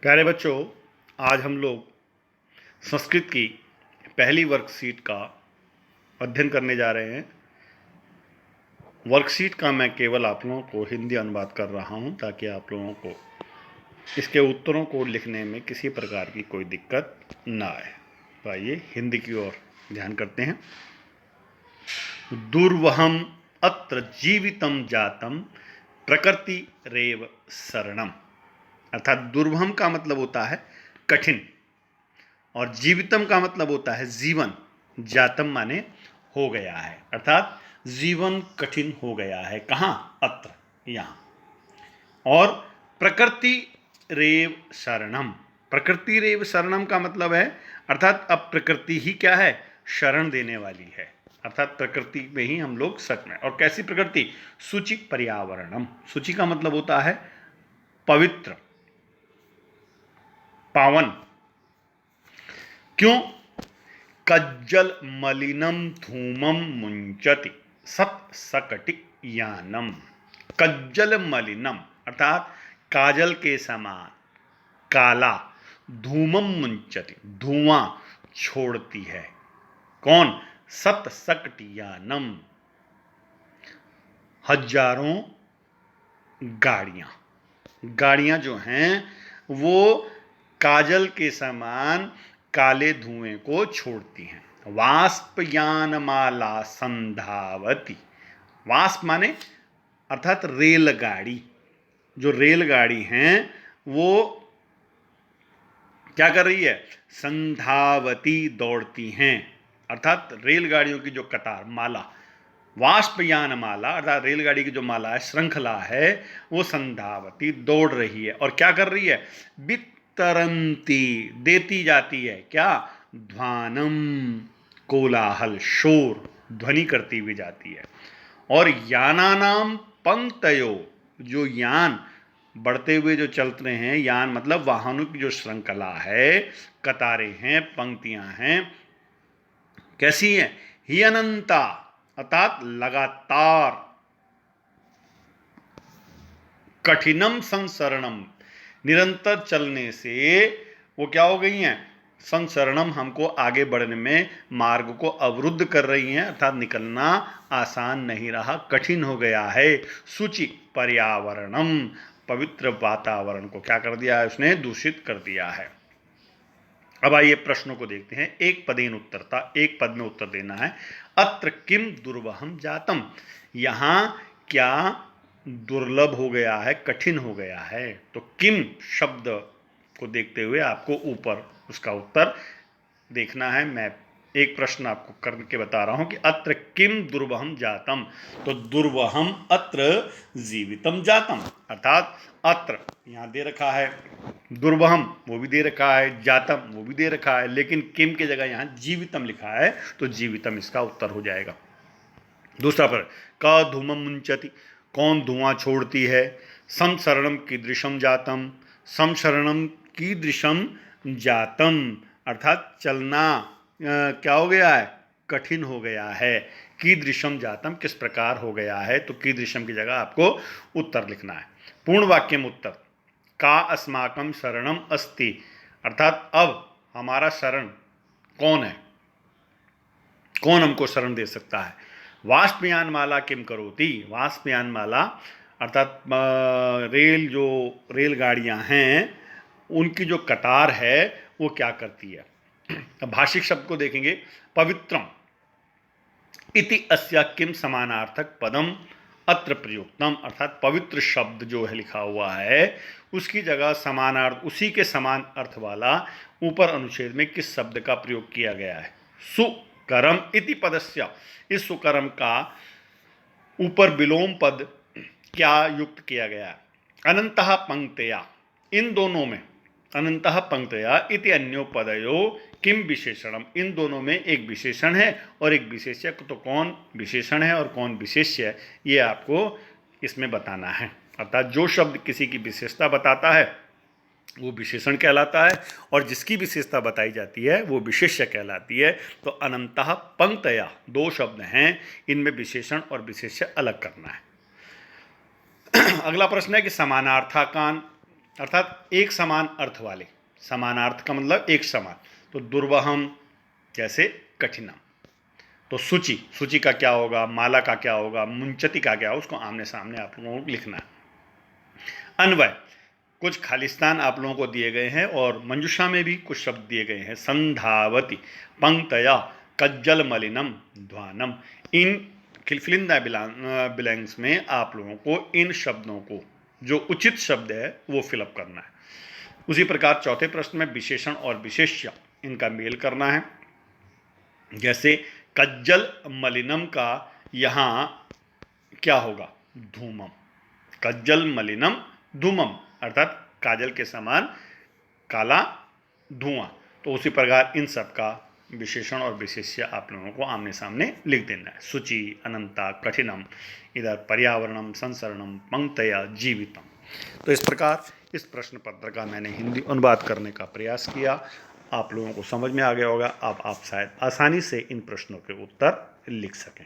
प्यारे बच्चों, आज हम लोग संस्कृत की पहली वर्कशीट का अध्ययन करने जा रहे हैं। वर्कशीट का मैं केवल आप लोगों को हिंदी अनुवाद कर रहा हूं ताकि आप लोगों को इसके उत्तरों को लिखने में किसी प्रकार की कोई दिक्कत ना आए। तो आइए हिंदी की ओर ध्यान करते हैं। दुर्वहम अत्र जीवितम जातम प्रकृति रेव शरणम। अर्थात दुर्वहम का मतलब होता है कठिन और जीवितम का मतलब होता है जीवन। जातम माने हो गया है, अर्थात जीवन कठिन हो गया है। कहाँ? अत्र, यहाँ। और प्रकृति रेव शरणम। प्रकृति रेव शरणम का मतलब है अर्थात अब प्रकृति ही क्या है? शरण देने वाली है। अर्थात प्रकृति में ही हम लोग शरण है। और कैसी प्रकृति? शुचि पर्यावरणम। शुचि का मतलब होता है पवित्र, पावन। क्यों? कज्जल मलिनम धूमम मुंचति सत सकटि यानम। कज्जल मलिनम अर्थात काजल के समान काला, धूमम मुंचति धुआं छोड़ती है। कौन? सत सकटियानम हजारों गाड़ियां जो हैं वो काजल के समान काले धुएं को छोड़ती हैं। वाष्पयानमाला संधावती। वाष्प माने अर्थात रेलगाड़ी। जो रेलगाड़ी हैं वो क्या कर रही है? संधावती, दौड़ती हैं। अर्थात रेलगाड़ियों की जो कतार, माला, वाष्पयान माला अर्थात रेलगाड़ी की जो माला है, श्रृंखला है, वो संधावती दौड़ रही है। और क्या कर रही है? वितरंती, देती जाती है। क्या? ध्वानम, कोलाहल, शोर, ध्वनि करती हुई जाती है। और यानानाम पंक्तयो, जो यान बढ़ते हुए जो चलते रहे हैं, यान मतलब वाहनों की जो श्रृंखला है, कतारें हैं, पंक्तियां हैं, कैसी हैं? ही अनंता अर्थात लगातार। कठिनम संसरणम, निरंतर चलने से वो क्या हो गई हैं? संसरणम, हमको आगे बढ़ने में मार्ग को अवरुद्ध कर रही हैं, अर्थात निकलना आसान नहीं रहा, कठिन हो गया है। शुचि पर्यावरणम, पवित्र वातावरण को क्या कर दिया है? उसने दूषित कर दिया है। अब आइए प्रश्नों को देखते हैं। एक पदेन उत्तरता, एक पद में उत्तर देना है। अत्र किम दुर्वहम जातम, यहां क्या दुर्लभ हो गया है, कठिन हो गया है? तो किम शब्द को देखते हुए आपको ऊपर उसका उत्तर देखना है। मैं एक प्रश्न आपको करके बता रहा हूं कि अत्र किम दुर्वहम जातम। तो दुर्वहम अत्र जीवितम जातम, अर्थात अत्र यहां दे रखा है, दुर्वहम वो भी दे रखा है, जातम वो भी दे रखा है, लेकिन किम की जगह यहां जीवितम लिखा है, तो जीवितम इसका उत्तर हो जाएगा। दूसरा पर का धूमम मुंचति, कौन धुआं छोड़ती है? संसरणम कीदृशम जातम, संसरणम कीदृशम जातम, अर्थात चलना क्या हो गया है? कठिन हो गया है। कीदृशम जातम, किस प्रकार हो गया है? तो कीदृशम की जगह आपको उत्तर लिखना है। पूर्ण वाक्य में उत्तर, का अस्माकम शरणम अस्ति, अर्थात अब हमारा शरण कौन है? कौन हमको शरण दे सकता है? वाष्पयान माला किम करोति, वाष्पयान माला अर्थात रेल, जो रेलगाड़ियां हैं उनकी जो कतार है वो क्या करती है? अब भाषिक शब्द को देखेंगे। पवित्रम इति अस्या किम समानार्थक पदम अत्र प्रयुक्तम, अर्थात पवित्र शब्द जो है लिखा हुआ है उसकी जगह समानार्थ, उसी के समान अर्थ वाला ऊपर अनुच्छेद में किस शब्द का प्रयोग किया गया है? सुकरम इति पदस्य, इस सुकरम का ऊपर विलोम पद क्या युक्त किया गया है? अनंतः पंक्तया, इन दोनों में, अनंतः पंक्तया इति अन्यो पदयो किम विशेषणम, इन दोनों में एक विशेषण है और एक विशेष्य। तो कौन विशेषण है और कौन विशेष्य है, ये आपको इसमें बताना है। अर्थात जो शब्द किसी की विशेषता बताता है वो विशेषण कहलाता है और जिसकी विशेषता बताई जाती है वो विशेष्य कहलाती है। तो अनंतः पंक्तया दो शब्द हैं, इनमें विशेषण और विशेष्य अलग करना है। अगला प्रश्न है कि समानार्थकान अर्थात एक समान अर्थ वाले, समानार्थ का मतलब एक समान। तो दुर्वहम जैसे कठिनम। तो सूची, सूची का क्या होगा, माला का क्या होगा, मुंचति का क्या होगा, उसको आमने सामने आप लोगों को लिखना है। अन्वय, कुछ खालिस्तान आप लोगों को दिए गए हैं और मंजूषा में भी कुछ शब्द दिए गए हैं। संधावती, पंक्तया, कज्जल मलिनम, ध्वानम। इन फिल इन द ब्लैंक्स में आप लोगों को इन शब्दों को, जो उचित शब्द है वो फिलअप करना है। उसी प्रकार चौथे प्रश्न में विशेषण और विशेष्य इनका मेल करना है। जैसे कज्जल मलिनम का यहाँ क्या होगा, धूमम। कज्जल मलिनम धूमम अर्थात काजल के समान काला धुआं। तो उसी प्रकार इन सब का विशेषण और विशेष्य आप लोगों को आमने सामने लिख देना है। सूची, अनंता, कठिनम, इधर पर्यावरणम, संसरणम, पंक्तया, जीवितम। तो इस प्रकार इस प्रश्न पत्र का मैंने हिंदी अनुवाद करने का प्रयास किया। आप लोगों को समझ में आ गया होगा। अब आप शायद आसानी से इन प्रश्नों के उत्तर लिख सकें।